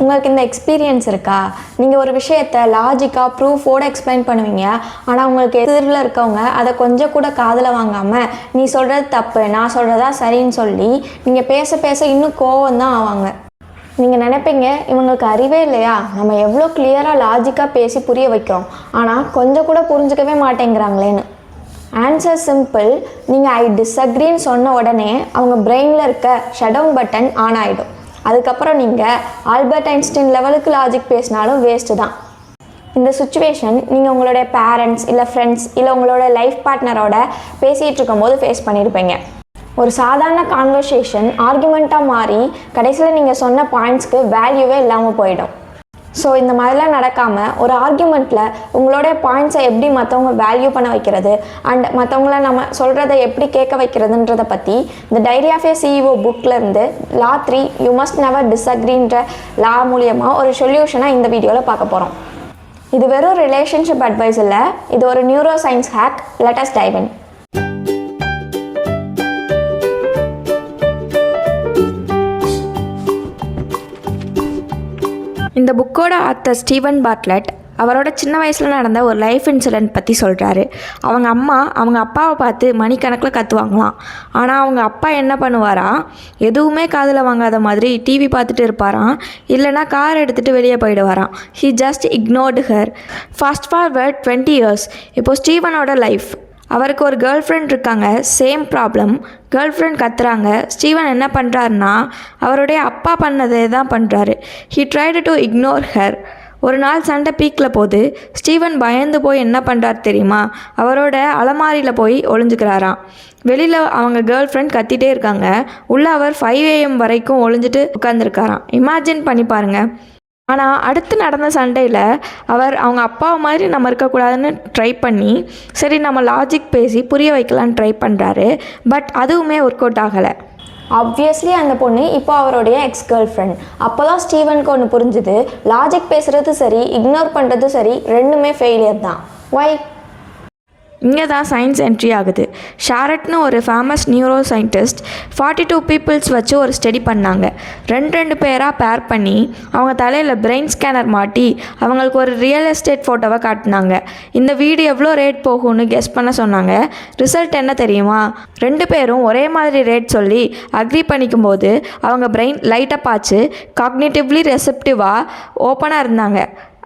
உங்களுக்கு இந்த எக்ஸ்பீரியன்ஸ் இருக்கா? நீங்கள் ஒரு விஷயத்தை லாஜிக்காக ப்ரூஃபோடு எக்ஸ்பிளைன் பண்ணுவீங்க, ஆனால் உங்களுக்கு எதிரில் இருக்கவங்க அதை கொஞ்சம் கூட காதில் வாங்காமல் நீ சொல்கிறது தப்பு, நான் சொல்கிறதா சரின்னு சொல்லி நீங்கள் பேச பேச இன்னும் கோவம் தான் ஆவாங்க. நீங்கள் நினைப்பீங்க இவங்களுக்கு அறிவே இல்லையா, நம்ம எவ்வளோ கிளியராக லாஜிக்காக பேசி புரிய வைக்கிறோம், ஆனால் கொஞ்சம் கூட புரிஞ்சுக்கவே மாட்டேங்கிறாங்களேன்னு. Answer simple. நீங்கள் ஐ டிஸ்அக்ரின்னு சொன்ன உடனே அவங்க பிரெயினில் இருக்க ஷட் டவுன் பட்டன் ஆன் ஆகிடும். அதுக்கப்புறம் நீங்கள் ஆல்பர்ட் ஐன்ஸ்டைன் லெவலுக்கு லாஜிக் பேசினாலும் வேஸ்ட்டு தான். இந்த சுச்சுவேஷன் நீங்கள் உங்களுடைய பேரண்ட்ஸ் இல்லை ஃப்ரெண்ட்ஸ் இல்லை உங்களோட லைஃப் பார்ட்னரோட பேசிகிட்டு இருக்கும்போது ஃபேஸ் பண்ணியிருப்பீங்க. ஒரு சாதாரண கான்வர்சேஷன் ஆர்குமெண்ட்டாக மாறி கடைசியில் நீங்கள் சொன்ன பாயிண்ட்ஸ்க்கு வேல்யூவே இல்லாமல் போயிடும். ஸோ இந்த மாதிரிலாம் நடக்காமல் ஒரு ஆர்குமெண்ட்டில் உங்களோட பாயிண்ட்ஸை எப்படி மற்றவங்க வேல்யூ பண்ண வைக்கிறது அண்ட் மற்றவங்கள நம்ம சொல்கிறத எப்படி கேட்க வைக்கிறதுன்றதை பற்றி இந்த டைரி ஆஃப் ஏ சிஇஓ புக்கிலேருந்து லா 3 யூ மஸ்ட் நெவர் டிஸ்அக்ரின்ற லா மூலியமாக ஒரு சொல்யூஷனாக இந்த வீடியோவில் பார்க்க போகிறோம். இது வெறும் ரிலேஷன்ஷிப் அட்வைஸ் இல்லை, இது ஒரு neuro science hack. Let us dive இன். இந்த புக்கோட ஆத்தர் ஸ்டீவன் பார்ட்லெட் அவரோட சின்ன வயசில் நடந்த ஒரு லைஃப் இன்சிடெண்ட் பற்றி சொல்கிறாரு. அவங்க அம்மா அவங்க அப்பாவை பார்த்து மணிக்கணக்கில் கற்றுவாங்களாம். ஆனால் அவங்க அப்பா என்ன பண்ணுவாராம், எதுவுமே காதில் வாங்காத மாதிரி டிவி பார்த்துட்டு இருப்பாராம், இல்லைனா கார் எடுத்துகிட்டு வெளியே போயிடுவாராம். He just ignored her. Fast forward 20 years. இப்போது ஸ்டீவனோட லைஃப். அவருக்கு ஒரு கேர்ள் ஃப்ரெண்ட் இருக்காங்க, சேம் ப்ராப்ளம். கேர்ள் ஃப்ரெண்ட் கத்துறாங்க. ஸ்டீவன் என்ன பண்ணுறாருன்னா அவருடைய அப்பா பண்ணதே தான் பண்ணுறாரு. He tried to ignore her. ஒரு நாள் சண்டை பீக்கில் போது ஸ்டீவன் பயந்து போய் என்ன பண்ணுறாரு தெரியுமா, அவரோட அலமாரியில் போய் ஒளிஞ்சுக்கிறாராம். வெளியில் அவங்க கேர்ள் ஃப்ரெண்ட் கத்திட்டே இருக்காங்க, உள்ளே அவர் 5 AM வரைக்கும் ஒளிஞ்சிட்டு உட்காந்துருக்காராம். இமேஜின் பண்ணி பாருங்கள். ஆனால் அடுத்து நடந்த சண்டையில் அவர் அவங்க அப்பாவை மாதிரி நம்ம இருக்கக்கூடாதுன்னு ட்ரை பண்ணி சரி நம்ம லாஜிக் பேசி புரிய வைக்கலான்னு ட்ரை பண்ணுறாரு. பட் அதுவுமே ஒர்க் அவுட் ஆகலை. ஆப்வியஸ்லி அந்த பொண்ணு இப்போ அவருடைய எக்ஸ் கேர்ள் ஃப்ரெண்ட். அப்போ தான் ஸ்டீவனுக்கு ஒன்று புரிஞ்சுது, லாஜிக் பேசுகிறது சரி இக்னோர் பண்ணுறது சரி ரெண்டுமே ஃபெயிலியர் தான். ஒய்? இங்கே தான் சயின்ஸ் என்ட்ரி ஆகுது. ஷாரட்னு ஒரு ஃபேமஸ் நியூரோ சயின்டிஸ்ட் 42 பீப்புள்ஸ் வச்சு ஒரு ஸ்டடி பண்ணாங்க. ரெண்டு பேராக பேர் பண்ணி அவங்க தலையில் பிரெயின் ஸ்கேனர் மாட்டி அவங்களுக்கு ஒரு ரியல் எஸ்டேட் ஃபோட்டோவை காட்டினாங்க. இந்த வீடு எவ்வளோ ரேட் போகும்னு கெஸ் பண்ண சொன்னாங்க. ரிசல்ட் என்ன தெரியுமா, 2 பேரும் ஒரே மாதிரி ரேட் சொல்லி அக்ரி பண்ணிக்கும்போது அவங்க பிரெயின் லைட்டப் ஆச்சு, காக்னிட்டிவ்லி ரெசெப்டிவாக ஓப்பனாக இருந்தாங்க.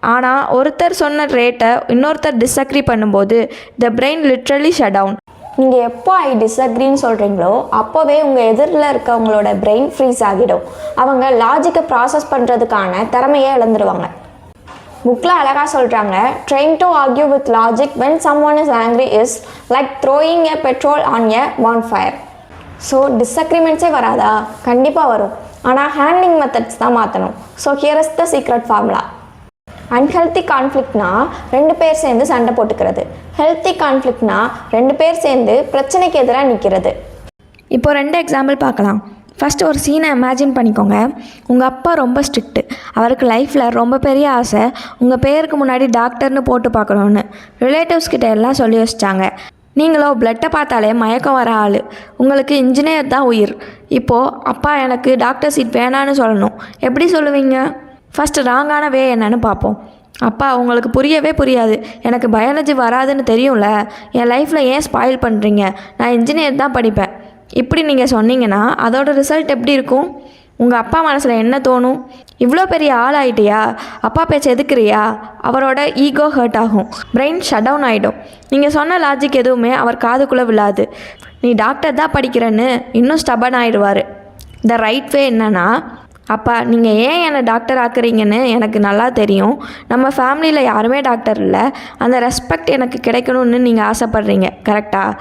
ஆனால் ஒருத்தர் சொன்ன ரேட்டை இன்னொருத்தர் டிஸ்அக்ரி பண்ணும்போது the brain literally shut down. நீங்கள் எப்போ ஐ டிஸ்அக்ரின்னு சொல்கிறீங்களோ அப்போவே உங்கள் எதிரில் இருக்கவங்களோட பிரெயின் ஃப்ரீஸ் ஆகிடும். அவங்க லாஜிக்கை ப்ராசஸ் பண்ணுறதுக்கான திறமையை இழந்துடுவாங்க. புக்கில் அழகாக சொல்கிறாங்க, trying to argue with logic when someone is angry is like throwing a petrol on a bonfire. So டிஸ்அக்ரிமெண்ட்ஸே வராதா? கண்டிப்பாக வரும். ஆனால் ஹேண்ட்லிங் மெத்தட்ஸ் தான் மாற்றணும். So here is the secret formula. Unhealthy கான்ஃப்ளிக்ட்னா 2 பேர் சேர்ந்து சண்டை போட்டுக்கிறது. ஹெல்த்தி கான்ஃப்ளிக்ட்னா 2 பேர் சேர்ந்து பிரச்சனைக்கு எதிராக நிற்கிறது. இப்போ 2 எக்ஸாம்பிள் பார்க்கலாம். ஃபஸ்ட்டு ஒரு சீனை இமேஜின் பண்ணிக்கோங்க. உங்கள் அப்பா ரொம்ப ஸ்ட்ரிக்ட்டு. அவருக்கு லைஃப்பில் ரொம்ப பெரிய ஆசை உங்கள் பேருக்கு முன்னாடி டாக்டர்னு போட்டு பார்க்கணுன்னு. ரிலேட்டிவ்ஸ் கிட்ட எல்லாம் சொல்லி வச்சிட்டாங்க. நீங்களோ பிளட்டை பார்த்தாலே மயக்கம் வர ஆள், உங்களுக்கு இன்ஜினியர் தான் உயிர். இப்போது அப்பா எனக்கு டாக்டர் சீட் வேணான்னு சொல்லணும். எப்படி சொல்லுவீங்க? ஃபஸ்ட்டு ராங்கான வே என்னன்னு பார்ப்போம். அப்பா உங்களுக்கு புரியவே புரியாது, எனக்கு பயாலஜி வராதுன்னு தெரியும்ல, என் லைஃப்பில் ஏன் ஸ்பாயில் பண்ணுறீங்க, நான் இன்ஜினியர் தான் படிப்பேன். இப்படி நீங்கள் சொன்னீங்கன்னா அதோட ரிசல்ட் எப்படி இருக்கும்? உங்கள் அப்பா மனசில் என்ன தோணும்? இவ்வளோ பெரிய ஆள் ஆகிட்டியா, அப்பா பேச்சு எதுக்குறியா? அவரோட ஈகோ ஹர்ட் ஆகும், பிரெயின் ஷட் டவுன் ஆகிடும். நீங்கள் சொன்ன லாஜிக் எதுவுமே அவர் காதுக்குள்ளே விழாது. நீ டாக்டர் தான் படிக்கிறேன்னு இன்னும் ஸ்டபன் ஆகிடுவார். த ரைட் வே என்னன்னா, அப்பா நீங்கள் ஏன் என்னை டாக்டர் ஆக்குறீங்கன்னு எனக்கு நல்லா தெரியும். நம்ம ஃபேமிலியில் யாருமே டாக்டர் இல்லை, அந்த ரெஸ்பெக்ட் எனக்கு கிடைக்கணும்னு நீங்கள் ஆசைப்பட்றீங்க, கரெக்டாக?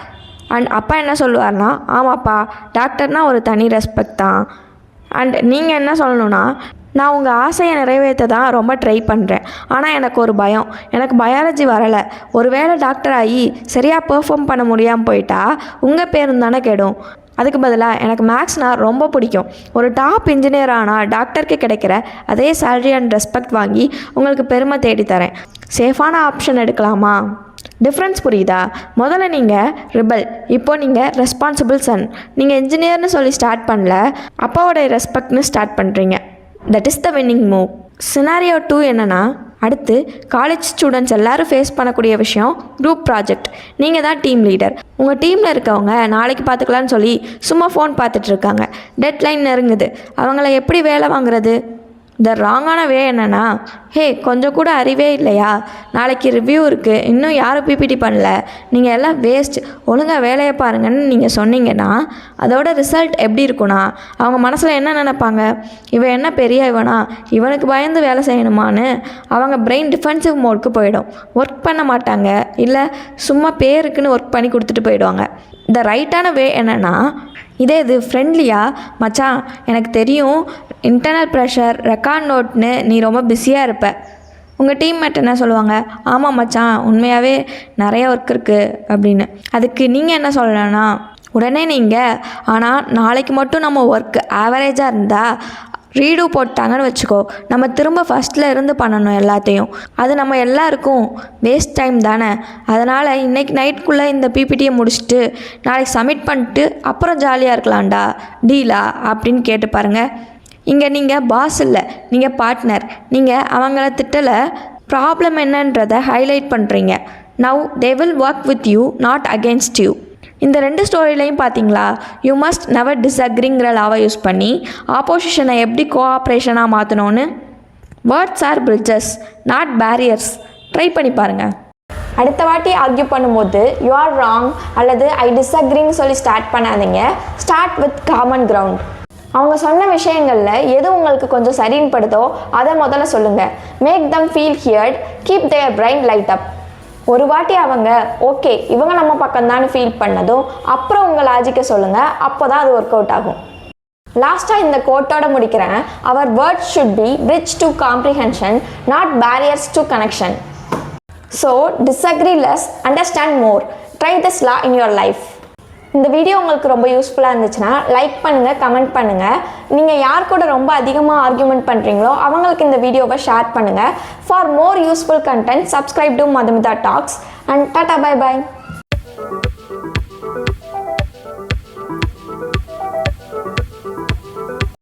அண்ட் அப்பா என்ன சொல்லுவார்னா, ஆமாப்பா டாக்டர்னால் ஒரு தனி ரெஸ்பெக்ட் தான். அண்ட் நீங்கள் என்ன சொல்லணுன்னா, நான் உங்கள் ஆசையை நிறைவேற்ற தான் ரொம்ப ட்ரை பண்ணுறேன், ஆனால் எனக்கு ஒரு பயம், எனக்கு பயாலஜி வரலை. ஒருவேளை டாக்டர் ஆகி சரியாக பெர்ஃபார்ம் பண்ண முடியாமல் போயிட்டா உங்கள் பேரும் தானே கெடும். அதுக்கு பதிலாக எனக்கு மேக்ஸ்னால் ரொம்ப பிடிக்கும். ஒரு டாப் இன்ஜினியர் ஆனால் டாக்டருக்கு கிடைக்கிற அதே சேலரி அண்ட் ரெஸ்பெக்ட் வாங்கி உங்களுக்கு பெருமை தேடித்தரேன். சேஃபான ஆப்ஷன் எடுக்கலாமா? டிஃப்ரென்ஸ் புரியுதா? முதல்ல நீங்கள் ரிபல், இப்போது நீங்கள் ரெஸ்பான்சிபிள் சன். நீங்கள் இன்ஜினியர்னு சொல்லி ஸ்டார்ட் பண்ணல, அப்பாவோட ரெஸ்பெக்ட்னு ஸ்டார்ட் பண்ணுறீங்க. That is the winning move. Scenario 2 என்னென்னா, அடுத்து காலேஜ் ஸ்டூடெண்ட்ஸ் எல்லோரும் ஃபேஸ் பண்ணக்கூடிய விஷயம் குரூப் ப்ராஜெக்ட். நீங்கள் தான் டீம் லீடர். உங்கள் டீமில் இருக்கவங்க நாளைக்கு பார்த்துக்கலான்னு சொல்லி சும்மா ஃபோன் பார்த்துட்ருக்காங்க. டெட்லைன் நெருங்குது. அவங்கள எப்படி வேலை வாங்குறது? இந்த ராங்கான வே என்னென்னா, ஹே கொஞ்சம் கூட அறிவே இல்லையா, நாளைக்கு ரிவ்யூ இருக்குது, இன்னும் யாரும் பிபிடி பண்ணல, நீங்கள் எல்லாம் வேஸ்ட், ஒழுங்காக வேலையை பாருங்கன்னு நீங்கள் சொன்னீங்கன்னா அதோட ரிசல்ட் எப்படி இருக்குன்னா, அவங்க மனசில் என்ன நினைப்பாங்க, இவன் என்ன பெரிய இவனா, இவனுக்கு பயந்து வேலை செய்யணுமான்னு அவங்க பிரெயின் டிஃபென்சிவ் மோடுக்கு போயிடும். ஒர்க் பண்ண மாட்டாங்க, இல்லை சும்மா பேருக்குன்னு ஒர்க் பண்ணி கொடுத்துட்டு போயிடுவாங்க. இந்த ரைட்டான வே என்னென்னா, இது ஃப்ரெண்ட்லியாக, மச்சான் எனக்கு தெரியும் இன்டர்னல் ப்ரெஷர் ரெக்கார்ட் நோட்னு நீ ரொம்ப பிஸியாக இருப்ப. உங்கள் டீம்மேட் என்ன சொல்லுவாங்க, ஆமாம் மச்சான் உண்மையாகவே நிறைய ஒர்க் இருக்குது அப்படின்னு. அதுக்கு நீங்கள் என்ன சொல்லலைன்னா, உடனே நீங்கள் ஆனால் நாளைக்கு மட்டும் நம்ம ஒர்க் ஆவரேஜாக இருந்தால் ரீடூ போட்டாங்கன்னு வச்சுக்கோ, நம்ம திரும்ப ஃபஸ்ட்டில் இருந்து பண்ணணும் எல்லாத்தையும். அது நம்ம எல்லாருக்கும் வேஸ்ட் டைம் தானே. அதனால் இன்றைக்கி நைட்டுக்குள்ளே இந்த பிபிடியை முடிச்சுட்டு நாளைக்கு சப்மிட் பண்ணிட்டு அப்புறம் ஜாலியாக இருக்கலாம்டா, டீலா அப்படின்னு கேட்டு பாருங்கள். இங்கே நீங்கள் பாஸ் இல்லை, நீங்கள் பார்ட்னர். நீங்கள் அவங்கள திட்டலை, ப்ராப்ளம் என்னன்றதை ஹைலைட் பண்ணுறீங்க. Now they will work with you, not against you. இந்த 2 ஸ்டோரிலையும் பார்த்தீங்களா, யூ மஸ்ட் நெவர் டிஸ்அக்ரிங்கிற லாவை யூஸ் பண்ணி ஆப்போசிஷனை எப்படி கோஆப்ரேஷனாக மாற்றணும்னு. Words are bridges, not barriers. Try பண்ணி பாருங்கள். அடுத்த வாட்டி ஆர்கியூ பண்ணும்போது யூ ஆர் ராங் அல்லது ஐ டிஸ்அக்ரின்னு சொல்லி ஸ்டார்ட் பண்ணாதீங்க. Start with common ground. அவங்க சொன்ன விஷயங்களில் எது உங்களுக்கு கொஞ்சம் சரின்னு படுதோ அதை முதல்ல சொல்லுங்கள். Make them feel heard, keep their brain light up. ஒரு வாட்டி அவங்க ஓகே இவங்க நம்ம பக்கம்தான்னு ஃபீல் பண்ணதும் அப்புறம் உங்கள் லாஜிக்கை சொல்லுங்கள். அப்போ தான் அது ஒர்க் அவுட் ஆகும். லாஸ்ட்டாக இந்த கோட்டோட முடிக்கிறேன். அவர் words should be bridge to comprehension, not barriers to connection. So disagree less, understand more. Try this law in your life. இந்த வீடியோ உங்களுக்கு ரொம்ப யூஸ்ஃபுல்லாக இருந்துச்சுன்னா லைக் பண்ணுங்கள், கமெண்ட் பண்ணுங்கள். நீங்கள் யார் கூட ரொம்ப அதிகமாக ஆர்கியூமெண்ட் பண்ணுறீங்களோ அவங்களுக்கு இந்த வீடியோவை ஷேர் பண்ணுங்கள். For more useful content subscribe to Madhumitha talks and ta-ta bye by.